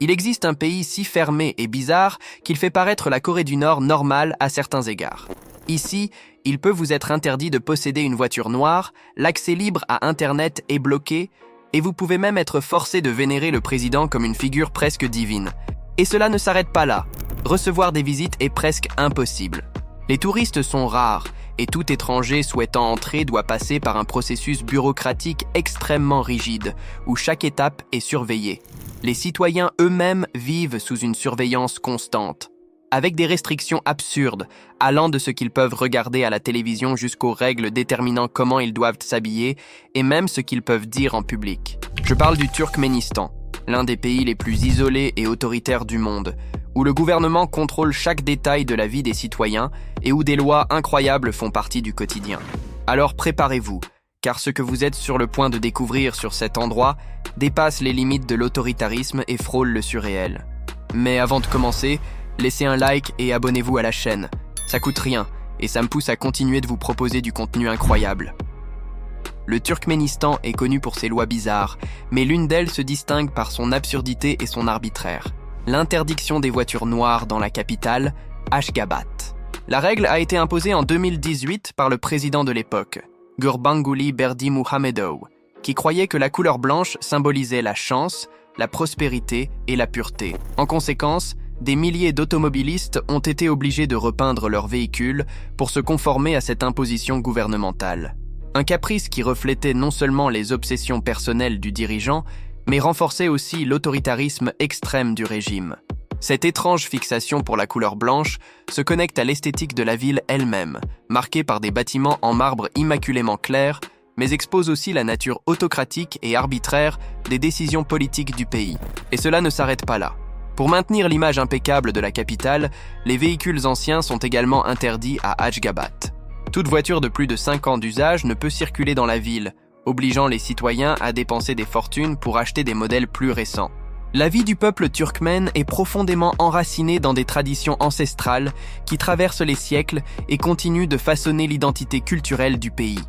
Il existe un pays si fermé et bizarre qu'il fait paraître la Corée du Nord normale à certains égards. Ici, il peut vous être interdit de posséder une voiture noire, l'accès libre à Internet est bloqué, et vous pouvez même être forcé de vénérer le président comme une figure presque divine. Et cela ne s'arrête pas là. Recevoir des visites est presque impossible. Les touristes sont rares, et tout étranger souhaitant entrer doit passer par un processus bureaucratique extrêmement rigide, où chaque étape est surveillée. Les citoyens eux-mêmes vivent sous une surveillance constante, avec des restrictions absurdes, allant de ce qu'ils peuvent regarder à la télévision jusqu'aux règles déterminant comment ils doivent s'habiller et même ce qu'ils peuvent dire en public. Je parle du Turkménistan, l'un des pays les plus isolés et autoritaires du monde, où le gouvernement contrôle chaque détail de la vie des citoyens et où des lois incroyables font partie du quotidien. Alors préparez-vous, car ce que vous êtes sur le point de découvrir sur cet endroit dépasse les limites de l'autoritarisme et frôle le surréel. Mais avant de commencer, laissez un like et abonnez-vous à la chaîne. Ça coûte rien et ça me pousse à continuer de vous proposer du contenu incroyable. Le Turkménistan est connu pour ses lois bizarres, mais l'une d'elles se distingue par son absurdité et son arbitraire. L'interdiction des voitures noires dans la capitale, Ashgabat. La règle a été imposée en 2018 par le président de l'époque, Gurbanguly Berdimuhamedov, qui croyait que la couleur blanche symbolisait la chance, la prospérité et la pureté. En conséquence, des milliers d'automobilistes ont été obligés de repeindre leurs véhicules pour se conformer à cette imposition gouvernementale. Un caprice qui reflétait non seulement les obsessions personnelles du dirigeant, mais renforçait aussi l'autoritarisme extrême du régime. Cette étrange fixation pour la couleur blanche se connecte à l'esthétique de la ville elle-même, marquée par des bâtiments en marbre immaculément clairs, mais expose aussi la nature autocratique et arbitraire des décisions politiques du pays. Et cela ne s'arrête pas là. Pour maintenir l'image impeccable de la capitale, les véhicules anciens sont également interdits à Ashgabat. Toute voiture de plus de 5 ans d'usage ne peut circuler dans la ville, obligeant les citoyens à dépenser des fortunes pour acheter des modèles plus récents. La vie du peuple turkmène est profondément enracinée dans des traditions ancestrales qui traversent les siècles et continuent de façonner l'identité culturelle du pays.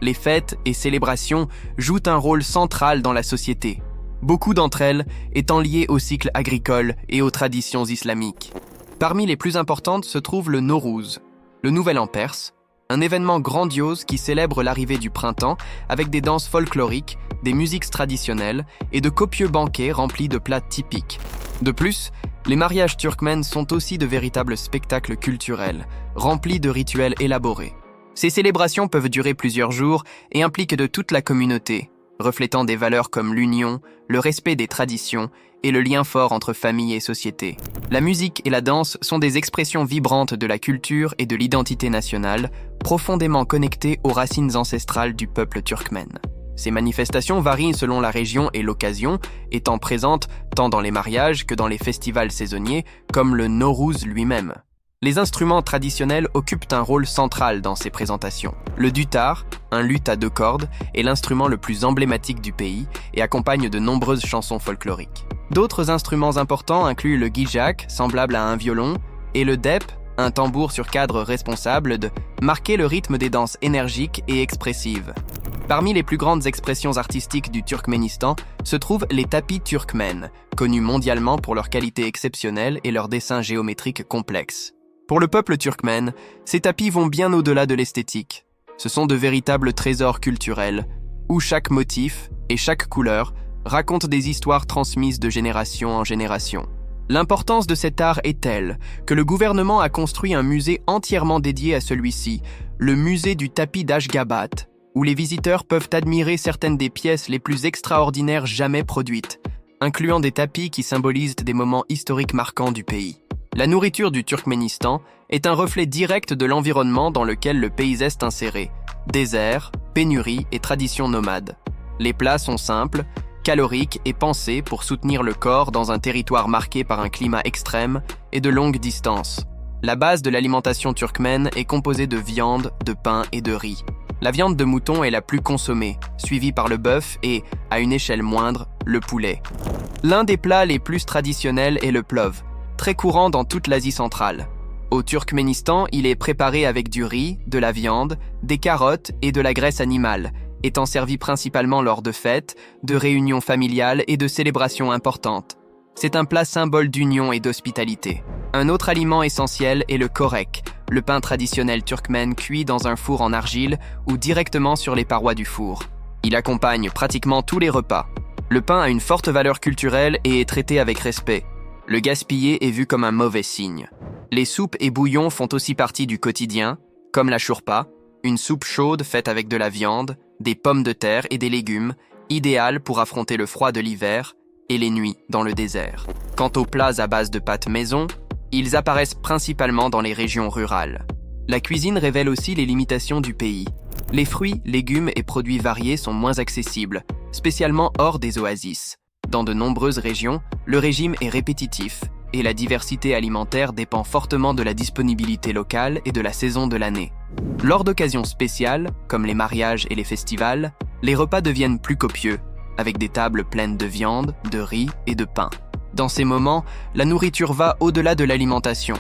Les fêtes et célébrations jouent un rôle central dans la société, beaucoup d'entre elles étant liées au cycle agricole et aux traditions islamiques. Parmi les plus importantes se trouve le Nowruz, le Nouvel An perse, un événement grandiose qui célèbre l'arrivée du printemps avec des danses folkloriques, des musiques traditionnelles et de copieux banquets remplis de plats typiques. De plus, les mariages turkmènes sont aussi de véritables spectacles culturels, remplis de rituels élaborés. Ces célébrations peuvent durer plusieurs jours et impliquent de toute la communauté, reflétant des valeurs comme l'union, le respect des traditions et le lien fort entre famille et société. La musique et la danse sont des expressions vibrantes de la culture et de l'identité nationale, profondément connectées aux racines ancestrales du peuple turkmène. Ces manifestations varient selon la région et l'occasion, étant présentes tant dans les mariages que dans les festivals saisonniers, comme le Nowruz lui-même. Les instruments traditionnels occupent un rôle central dans ces présentations. Le dutar, un luth à 2 cordes, est l'instrument le plus emblématique du pays et accompagne de nombreuses chansons folkloriques. D'autres instruments importants incluent le guijak, semblable à un violon, et le dep, un tambour sur cadre responsable de marquer le rythme des danses énergiques et expressives. Parmi les plus grandes expressions artistiques du Turkménistan se trouvent les tapis turkmènes, connus mondialement pour leur qualité exceptionnelle et leurs dessins géométriques complexes. Pour le peuple turkmène, ces tapis vont bien au-delà de l'esthétique. Ce sont de véritables trésors culturels, où chaque motif et chaque couleur racontent des histoires transmises de génération en génération. L'importance de cet art est telle que le gouvernement a construit un musée entièrement dédié à celui-ci, le musée du tapis d'Ashgabat, où les visiteurs peuvent admirer certaines des pièces les plus extraordinaires jamais produites, incluant des tapis qui symbolisent des moments historiques marquants du pays. La nourriture du Turkménistan est un reflet direct de l'environnement dans lequel le pays est inséré. Désert, pénurie et traditions nomades. Les plats sont simples, caloriques et pensés pour soutenir le corps dans un territoire marqué par un climat extrême et de longues distances. La base de l'alimentation turkmène est composée de viande, de pain et de riz. La viande de mouton est la plus consommée, suivie par le bœuf et, à une échelle moindre, le poulet. L'un des plats les plus traditionnels est le plov, très courant dans toute l'Asie centrale. Au Turkménistan, il est préparé avec du riz, de la viande, des carottes et de la graisse animale, étant servi principalement lors de fêtes, de réunions familiales et de célébrations importantes. C'est un plat symbole d'union et d'hospitalité. Un autre aliment essentiel est le korek, le pain traditionnel turkmène cuit dans un four en argile ou directement sur les parois du four. Il accompagne pratiquement tous les repas. Le pain a une forte valeur culturelle et est traité avec respect. Le gaspiller est vu comme un mauvais signe. Les soupes et bouillons font aussi partie du quotidien, comme la shurpa, une soupe chaude faite avec de la viande, des pommes de terre et des légumes, idéale pour affronter le froid de l'hiver et les nuits dans le désert. Quant aux plats à base de pâtes maison, ils apparaissent principalement dans les régions rurales. La cuisine révèle aussi les limitations du pays. Les fruits, légumes et produits variés sont moins accessibles, spécialement hors des oasis. Dans de nombreuses régions, le régime est répétitif et la diversité alimentaire dépend fortement de la disponibilité locale et de la saison de l'année. Lors d'occasions spéciales, comme les mariages et les festivals, les repas deviennent plus copieux, avec des tables pleines de viande, de riz et de pain. Dans ces moments, la nourriture va au-delà de l'alimentation.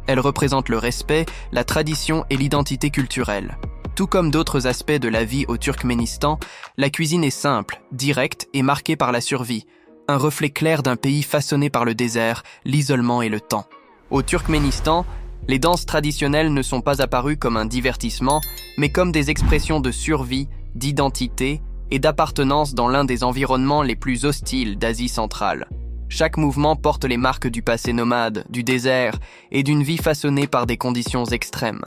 Elle représente le respect, la tradition et l'identité culturelle. Tout comme d'autres aspects de la vie au Turkménistan, la cuisine est simple, directe et marquée par la survie, un reflet clair d'un pays façonné par le désert, l'isolement et le temps. Au Turkménistan, les danses traditionnelles ne sont pas apparues comme un divertissement, mais comme des expressions de survie, d'identité et d'appartenance dans l'un des environnements les plus hostiles d'Asie centrale. Chaque mouvement porte les marques du passé nomade, du désert et d'une vie façonnée par des conditions extrêmes.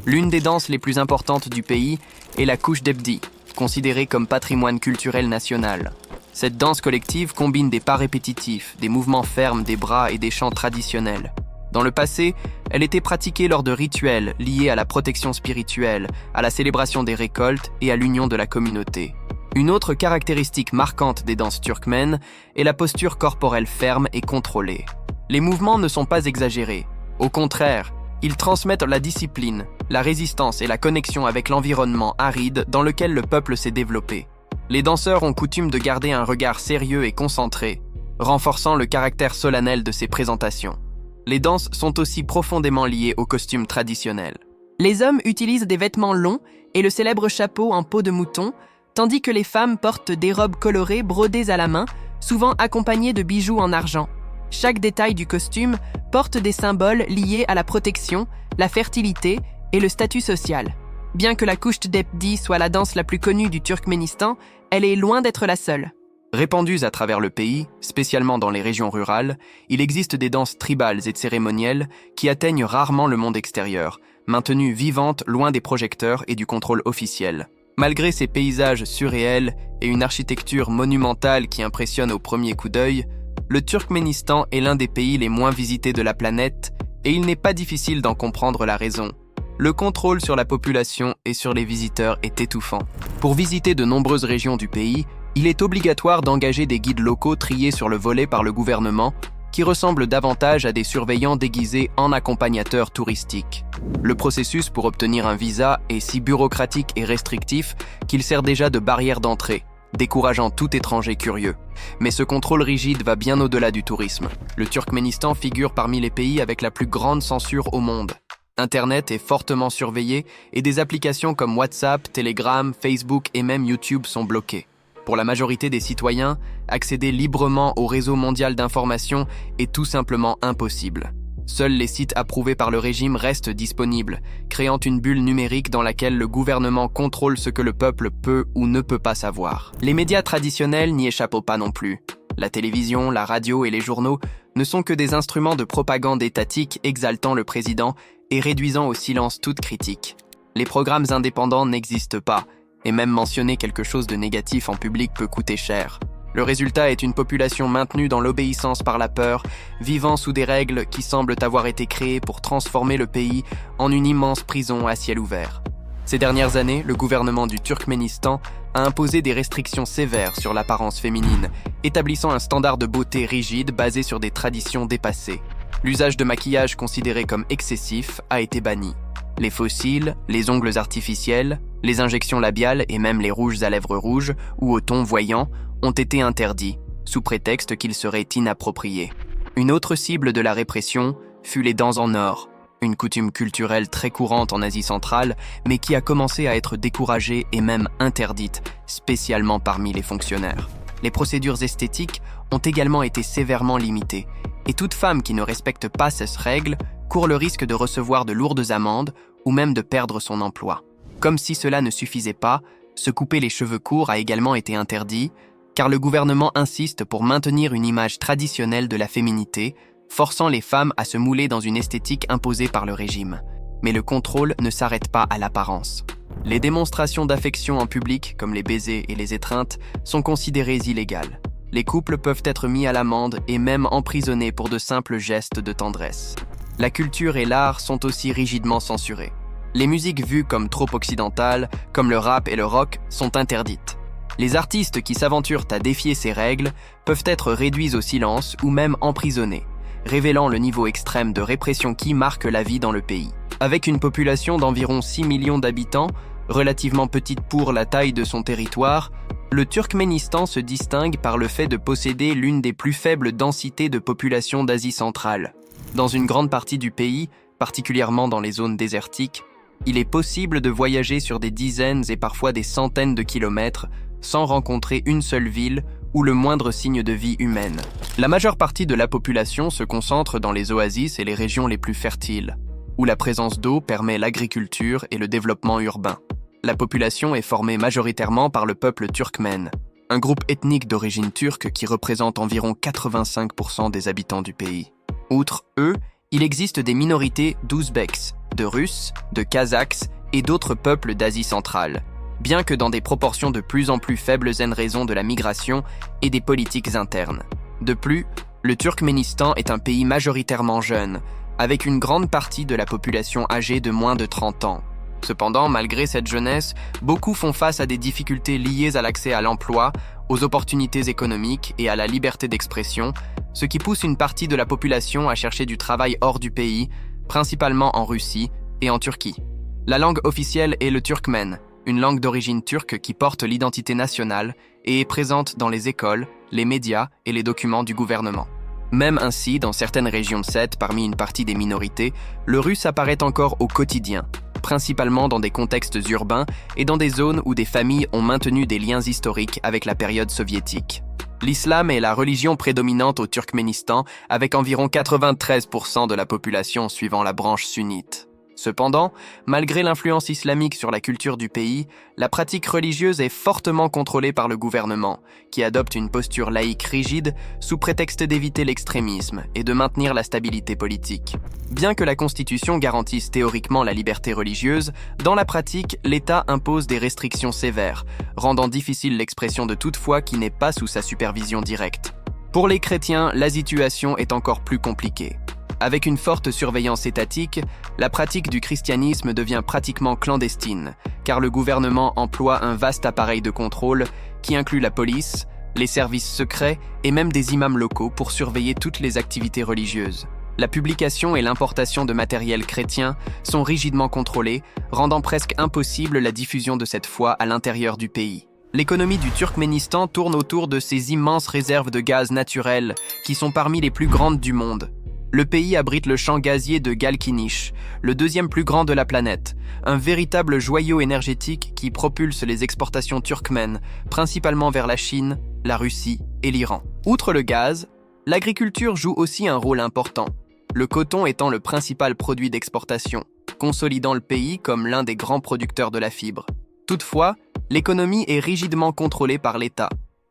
L'une des danses les plus importantes du pays est la Kuşdebdi, considérée comme patrimoine culturel national. Cette danse collective combine des pas répétitifs, des mouvements fermes des bras et des chants traditionnels. Dans le passé, elle était pratiquée lors de rituels liés à la protection spirituelle, à la célébration des récoltes et à l'union de la communauté. Une autre caractéristique marquante des danses turkmènes est la posture corporelle ferme et contrôlée. Les mouvements ne sont pas exagérés. Au contraire, ils transmettent la discipline, la résistance et la connexion avec l'environnement aride dans lequel le peuple s'est développé. Les danseurs ont coutume de garder un regard sérieux et concentré, renforçant le caractère solennel de ces présentations. Les danses sont aussi profondément liées aux costumes traditionnels. Les hommes utilisent des vêtements longs et le célèbre chapeau en peau de mouton, tandis que les femmes portent des robes colorées brodées à la main, souvent accompagnées de bijoux en argent. Chaque détail du costume porte des symboles liés à la protection, la fertilité et le statut social. Bien que la Kuşdebdi soit la danse la plus connue du Turkménistan, elle est loin d'être la seule. Répandues à travers le pays, spécialement dans les régions rurales, il existe des danses tribales et cérémonielles qui atteignent rarement le monde extérieur, maintenues vivantes loin des projecteurs et du contrôle officiel. Malgré ces paysages surréels et une architecture monumentale qui impressionne au premier coup d'œil, le Turkménistan est l'un des pays les moins visités de la planète et il n'est pas difficile d'en comprendre la raison. Le contrôle sur la population et sur les visiteurs est étouffant. Pour visiter de nombreuses régions du pays, il est obligatoire d'engager des guides locaux triés sur le volet par le gouvernement, qui ressemblent davantage à des surveillants déguisés en accompagnateurs touristiques. Le processus pour obtenir un visa est si bureaucratique et restrictif qu'il sert déjà de barrière d'entrée, décourageant tout étranger curieux. Mais ce contrôle rigide va bien au-delà du tourisme. Le Turkménistan figure parmi les pays avec la plus grande censure au monde. Internet est fortement surveillé et des applications comme WhatsApp, Telegram, Facebook et même YouTube sont bloquées. Pour la majorité des citoyens, accéder librement au réseau mondial d'information est tout simplement impossible. Seuls les sites approuvés par le régime restent disponibles, créant une bulle numérique dans laquelle le gouvernement contrôle ce que le peuple peut ou ne peut pas savoir. Les médias traditionnels n'y échappent pas non plus. La télévision, la radio et les journaux ne sont que des instruments de propagande étatique exaltant le président et réduisant au silence toute critique. Les programmes indépendants n'existent pas, et même mentionner quelque chose de négatif en public peut coûter cher. Le résultat est une population maintenue dans l'obéissance par la peur, vivant sous des règles qui semblent avoir été créées pour transformer le pays en une immense prison à ciel ouvert. Ces dernières années, le gouvernement du Turkménistan a imposé des restrictions sévères sur l'apparence féminine, établissant un standard de beauté rigide basé sur des traditions dépassées. L'usage de maquillage considéré comme excessif a été banni. Les faux cils, les ongles artificiels, les injections labiales et même les rouges à lèvres rouges ou au ton voyant ont été interdits, sous prétexte qu'ils seraient inappropriés. Une autre cible de la répression fut les dents en or, une coutume culturelle très courante en Asie centrale, mais qui a commencé à être découragée et même interdite, spécialement parmi les fonctionnaires. Les procédures esthétiques ont également été sévèrement limitées, et toute femme qui ne respecte pas ces règles court le risque de recevoir de lourdes amendes ou même de perdre son emploi. Comme si cela ne suffisait pas, se couper les cheveux courts a également été interdit, car le gouvernement insiste pour maintenir une image traditionnelle de la féminité, forçant les femmes à se mouler dans une esthétique imposée par le régime. Mais le contrôle ne s'arrête pas à l'apparence. Les démonstrations d'affection en public, comme les baisers et les étreintes, sont considérées illégales. Les couples peuvent être mis à l'amende et même emprisonnés pour de simples gestes de tendresse. La culture et l'art sont aussi rigidement censurés. Les musiques vues comme trop occidentales, comme le rap et le rock, sont interdites. Les artistes qui s'aventurent à défier ces règles peuvent être réduits au silence ou même emprisonnés, révélant le niveau extrême de répression qui marque la vie dans le pays. Avec une population d'environ 6 millions d'habitants, relativement petite pour la taille de son territoire, le Turkménistan se distingue par le fait de posséder l'une des plus faibles densités de population d'Asie centrale. Dans une grande partie du pays, particulièrement dans les zones désertiques, il est possible de voyager sur des dizaines et parfois des centaines de kilomètres sans rencontrer une seule ville ou le moindre signe de vie humaine. La majeure partie de la population se concentre dans les oasis et les régions les plus fertiles, où la présence d'eau permet l'agriculture et le développement urbain. La population est formée majoritairement par le peuple turkmène, un groupe ethnique d'origine turque qui représente environ 85% des habitants du pays. Outre eux, il existe des minorités d'Ouzbeks, de Russes, de Kazakhs et d'autres peuples d'Asie centrale, bien que dans des proportions de plus en plus faibles en raison de la migration et des politiques internes. De plus, le Turkménistan est un pays majoritairement jeune, avec une grande partie de la population âgée de moins de 30 ans. Cependant, malgré cette jeunesse, beaucoup font face à des difficultés liées à l'accès à l'emploi, aux opportunités économiques et à la liberté d'expression, ce qui pousse une partie de la population à chercher du travail hors du pays, principalement en Russie et en Turquie. La langue officielle est le turkmène, une langue d'origine turque qui porte l'identité nationale et est présente dans les écoles, les médias et les documents du gouvernement. Même ainsi, dans certaines régions de Sète, parmi une partie des minorités, le russe apparaît encore au quotidien, principalement dans des contextes urbains et dans des zones où des familles ont maintenu des liens historiques avec la période soviétique. L'islam est la religion prédominante au Turkménistan, avec environ 93% de la population suivant la branche sunnite. Cependant, malgré l'influence islamique sur la culture du pays, la pratique religieuse est fortement contrôlée par le gouvernement, qui adopte une posture laïque rigide sous prétexte d'éviter l'extrémisme et de maintenir la stabilité politique. Bien que la Constitution garantisse théoriquement la liberté religieuse, dans la pratique, l'État impose des restrictions sévères, rendant difficile l'expression de toute foi qui n'est pas sous sa supervision directe. Pour les chrétiens, la situation est encore plus compliquée. Avec une forte surveillance étatique, la pratique du christianisme devient pratiquement clandestine, car le gouvernement emploie un vaste appareil de contrôle qui inclut la police, les services secrets et même des imams locaux pour surveiller toutes les activités religieuses. La publication et l'importation de matériel chrétien sont rigidement contrôlées, rendant presque impossible la diffusion de cette foi à l'intérieur du pays. L'économie du Turkménistan tourne autour de ces immenses réserves de gaz naturel qui sont parmi les plus grandes du monde. Le pays abrite le champ gazier de Galkinish, le deuxième plus grand de la planète, un véritable joyau énergétique qui propulse les exportations turkmènes, principalement vers la Chine, la Russie et l'Iran. Outre le gaz, l'agriculture joue aussi un rôle important, le coton étant le principal produit d'exportation, consolidant le pays comme l'un des grands producteurs de la fibre. Toutefois, l'économie est rigidement contrôlée par l'État,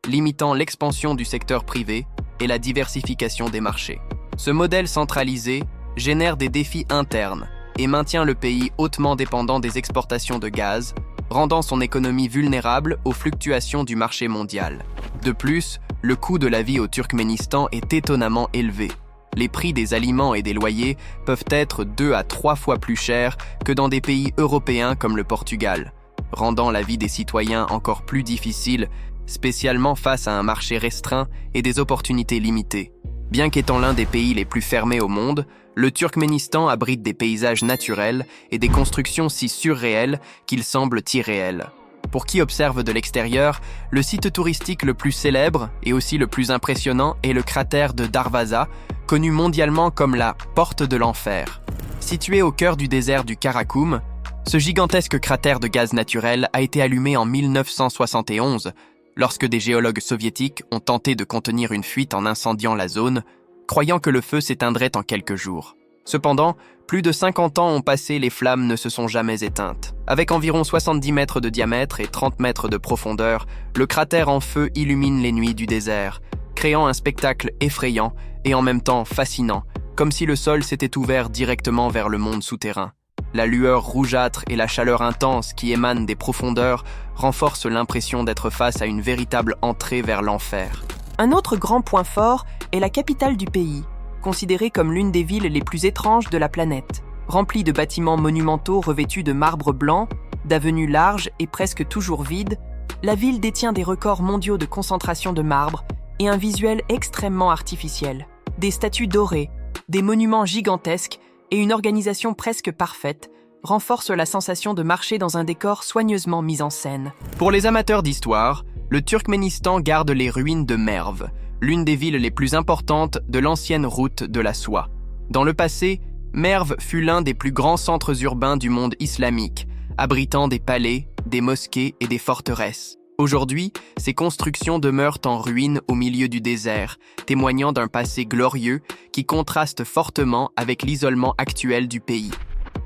limitant l'expansion du secteur privé et la diversification des marchés. Ce modèle centralisé génère des défis internes et maintient le pays hautement dépendant des exportations de gaz, rendant son économie vulnérable aux fluctuations du marché mondial. De plus, le coût de la vie au Turkménistan est étonnamment élevé. Les prix des aliments et des loyers peuvent être 2 à 3 fois plus chers que dans des pays européens comme le Portugal, rendant la vie des citoyens encore plus difficile, spécialement face à un marché restreint et des opportunités limitées. Bien qu'étant l'un des pays les plus fermés au monde, le Turkménistan abrite des paysages naturels et des constructions si surréelles qu'ils semblent irréels. Pour qui observe de l'extérieur, le site touristique le plus célèbre et aussi le plus impressionnant est le cratère de Darvaza, connu mondialement comme la « Porte de l'Enfer ». Situé au cœur du désert du Karakoum, ce gigantesque cratère de gaz naturel a été allumé en 1971, lorsque des géologues soviétiques ont tenté de contenir une fuite en incendiant la zone, croyant que le feu s'éteindrait en quelques jours. Cependant, plus de 50 ans ont passé, les flammes ne se sont jamais éteintes. Avec environ 70 mètres de diamètre et 30 mètres de profondeur, le cratère en feu illumine les nuits du désert, créant un spectacle effrayant et en même temps fascinant, comme si le sol s'était ouvert directement vers le monde souterrain. La lueur rougeâtre et la chaleur intense qui émanent des profondeurs renforcent l'impression d'être face à une véritable entrée vers l'enfer. Un autre grand point fort est la capitale du pays, considérée comme l'une des villes les plus étranges de la planète. Remplie de bâtiments monumentaux revêtus de marbre blanc, d'avenues larges et presque toujours vides, la ville détient des records mondiaux de concentration de marbre et un visuel extrêmement artificiel. Des statues dorées, des monuments gigantesques et une organisation presque parfaite renforcent la sensation de marcher dans un décor soigneusement mis en scène. Pour les amateurs d'histoire, le Turkménistan garde les ruines de Merv, l'une des villes les plus importantes de l'ancienne route de la soie. Dans le passé, Merv fut l'un des plus grands centres urbains du monde islamique, abritant des palais, des mosquées et des forteresses. Aujourd'hui, ces constructions demeurent en ruine au milieu du désert, témoignant d'un passé glorieux qui contraste fortement avec l'isolement actuel du pays.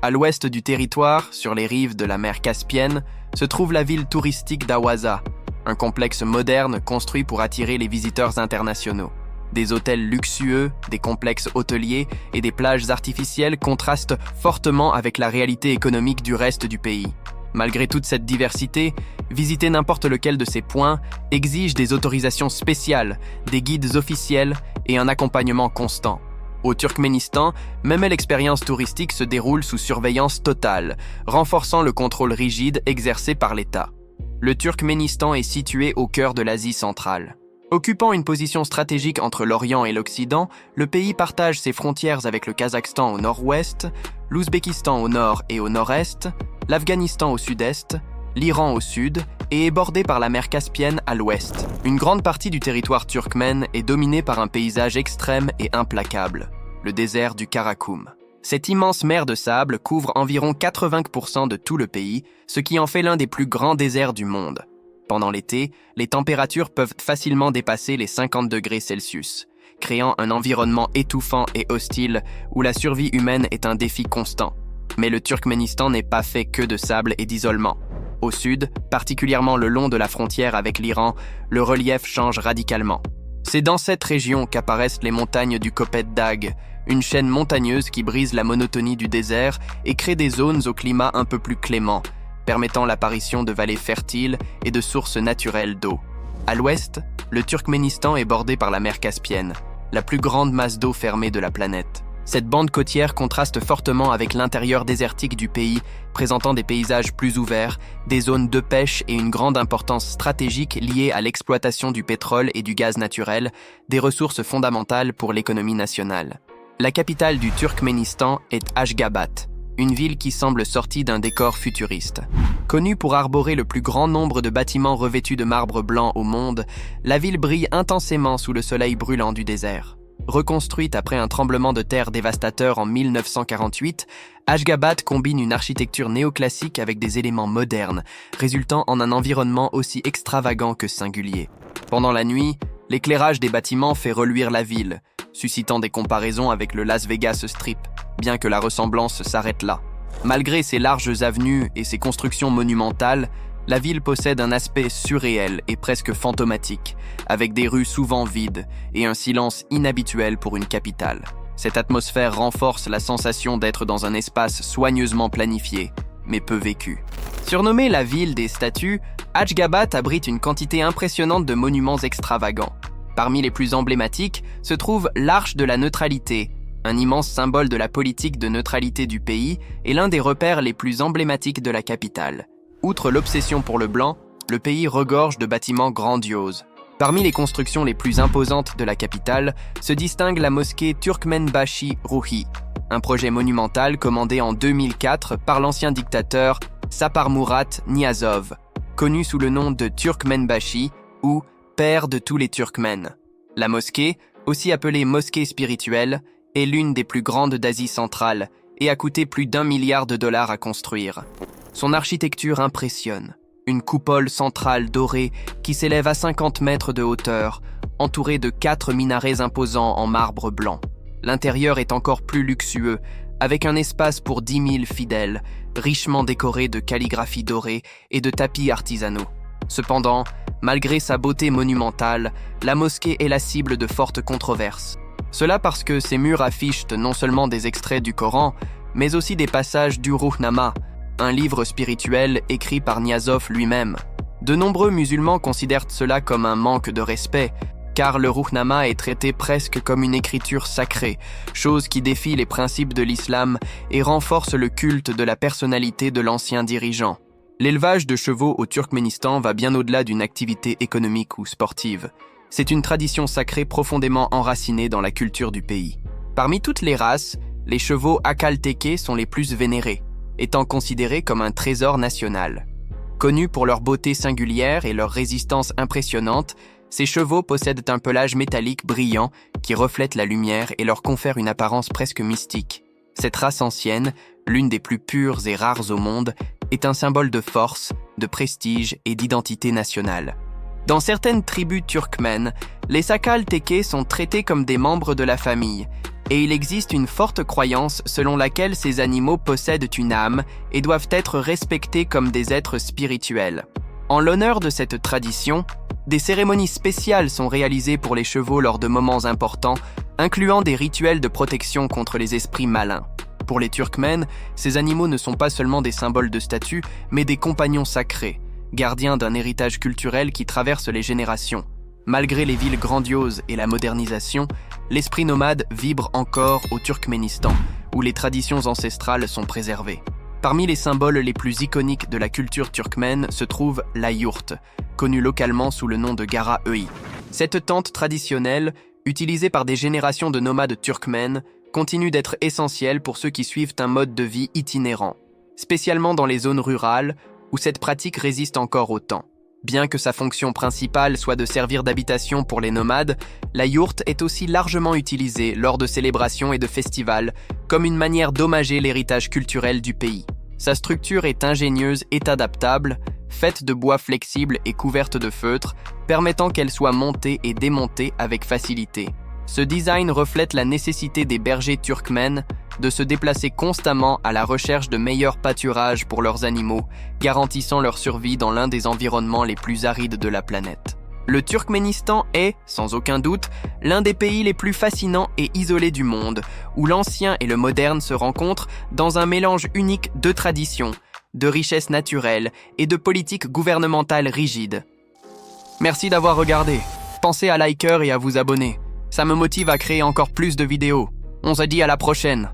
À l'ouest du territoire, sur les rives de la mer Caspienne, se trouve la ville touristique d'Awaza, un complexe moderne construit pour attirer les visiteurs internationaux. Des hôtels luxueux, des complexes hôteliers et des plages artificielles contrastent fortement avec la réalité économique du reste du pays. Malgré toute cette diversité, visiter n'importe lequel de ces points exige des autorisations spéciales, des guides officiels et un accompagnement constant. Au Turkménistan, même l'expérience touristique se déroule sous surveillance totale, renforçant le contrôle rigide exercé par l'État. Le Turkménistan est situé au cœur de l'Asie centrale. Occupant une position stratégique entre l'Orient et l'Occident, le pays partage ses frontières avec le Kazakhstan au nord-ouest, l'Ouzbékistan au nord et au nord-est, l'Afghanistan au sud-est, l'Iran au sud et est bordé par la mer Caspienne à l'ouest. Une grande partie du territoire turkmène est dominée par un paysage extrême et implacable, le désert du Karakoum. Cette immense mer de sable couvre environ 80% de tout le pays, ce qui en fait l'un des plus grands déserts du monde. Pendant l'été, les températures peuvent facilement dépasser les 50 degrés Celsius, créant un environnement étouffant et hostile où la survie humaine est un défi constant. Mais le Turkménistan n'est pas fait que de sable et d'isolement. Au sud, particulièrement le long de la frontière avec l'Iran, le relief change radicalement. C'est dans cette région qu'apparaissent les montagnes du Kopet Dag, une chaîne montagneuse qui brise la monotonie du désert et crée des zones au climat un peu plus clément, permettant l'apparition de vallées fertiles et de sources naturelles d'eau. À l'ouest, le Turkménistan est bordé par la mer Caspienne, la plus grande masse d'eau fermée de la planète. Cette bande côtière contraste fortement avec l'intérieur désertique du pays, présentant des paysages plus ouverts, des zones de pêche et une grande importance stratégique liée à l'exploitation du pétrole et du gaz naturel, des ressources fondamentales pour l'économie nationale. La capitale du Turkménistan est Ashgabat, une ville qui semble sortie d'un décor futuriste. Connue pour arborer le plus grand nombre de bâtiments revêtus de marbre blanc au monde, la ville brille intensément sous le soleil brûlant du désert. Reconstruite après un tremblement de terre dévastateur en 1948, Ashgabat combine une architecture néoclassique avec des éléments modernes, résultant en un environnement aussi extravagant que singulier. Pendant la nuit, l'éclairage des bâtiments fait reluire la ville, suscitant des comparaisons avec le Las Vegas Strip, bien que la ressemblance s'arrête là. Malgré ses larges avenues et ses constructions monumentales, la ville possède un aspect surréel et presque fantomatique, avec des rues souvent vides et un silence inhabituel pour une capitale. Cette atmosphère renforce la sensation d'être dans un espace soigneusement planifié, mais peu vécu. Surnommée la ville des statues, Ashgabat abrite une quantité impressionnante de monuments extravagants. Parmi les plus emblématiques se trouve l'Arche de la Neutralité, un immense symbole de la politique de neutralité du pays et l'un des repères les plus emblématiques de la capitale. Outre l'obsession pour le blanc, le pays regorge de bâtiments grandioses. Parmi les constructions les plus imposantes de la capitale se distingue la mosquée Turkmenbashi Ruhi, un projet monumental commandé en 2004 par l'ancien dictateur Saparmurat Niyazov, connu sous le nom de Turkmenbashi ou Père de tous les Turkmènes. La mosquée, aussi appelée mosquée spirituelle, est l'une des plus grandes d'Asie centrale et a coûté plus d'1 milliard de dollars à construire. Son architecture impressionne. une coupole centrale dorée qui s'élève à 50 mètres de hauteur, entourée de 4 minarets imposants en marbre blanc. L'intérieur est encore plus luxueux, avec un espace pour 10 000 fidèles, richement décoré de calligraphie dorée et de tapis artisanaux. Cependant, malgré sa beauté monumentale, la mosquée est la cible de fortes controverses. Cela parce que ses murs affichent non seulement des extraits du Coran, mais aussi des passages du Ruhnama, un livre spirituel écrit par Niazov lui-même. De nombreux musulmans considèrent cela comme un manque de respect, car le Ruhnama est traité presque comme une écriture sacrée, chose qui défie les principes de l'islam et renforce le culte de la personnalité de l'ancien dirigeant. L'élevage de chevaux au Turkménistan va bien au-delà d'une activité économique ou sportive. C'est une tradition sacrée profondément enracinée dans la culture du pays. Parmi toutes les races, les chevaux Akalteke sont les plus vénérés, étant considérés comme un trésor national. Connus pour leur beauté singulière et leur résistance impressionnante, ces chevaux possèdent un pelage métallique brillant qui reflète la lumière et leur confère une apparence presque mystique. Cette race ancienne, l'une des plus pures et rares au monde, est un symbole de force, de prestige et d'identité nationale. Dans certaines tribus turkmènes, les Sakal Teke sont traités comme des membres de la famille, et il existe une forte croyance selon laquelle ces animaux possèdent une âme et doivent être respectés comme des êtres spirituels. En l'honneur de cette tradition, des cérémonies spéciales sont réalisées pour les chevaux lors de moments importants, incluant des rituels de protection contre les esprits malins. Pour les Turkmènes, ces animaux ne sont pas seulement des symboles de statut, mais des compagnons sacrés, gardiens d'un héritage culturel qui traverse les générations. Malgré les villes grandioses et la modernisation, l'esprit nomade vibre encore au Turkménistan, où les traditions ancestrales sont préservées. Parmi les symboles les plus iconiques de la culture turkmène se trouve la yourte, connue localement sous le nom de Gara Öi. Cette tente traditionnelle, utilisée par des générations de nomades turkmènes, continue d'être essentielle pour ceux qui suivent un mode de vie itinérant, spécialement dans les zones rurales où cette pratique résiste encore au temps. Bien que sa fonction principale soit de servir d'habitation pour les nomades, la yourte est aussi largement utilisée lors de célébrations et de festivals, comme une manière d'hommager l'héritage culturel du pays. Sa structure est ingénieuse et adaptable, faite de bois flexible et couverte de feutre, permettant qu'elle soit montée et démontée avec facilité. Ce design reflète la nécessité des bergers turkmènes de se déplacer constamment à la recherche de meilleurs pâturages pour leurs animaux, garantissant leur survie dans l'un des environnements les plus arides de la planète. Le Turkménistan est, sans aucun doute, l'un des pays les plus fascinants et isolés du monde, où l'ancien et le moderne se rencontrent dans un mélange unique de traditions, de richesses naturelles et de politiques gouvernementales rigides. Merci d'avoir regardé. Pensez à liker et à vous abonner. Ça me motive à créer encore plus de vidéos. On se dit à la prochaine.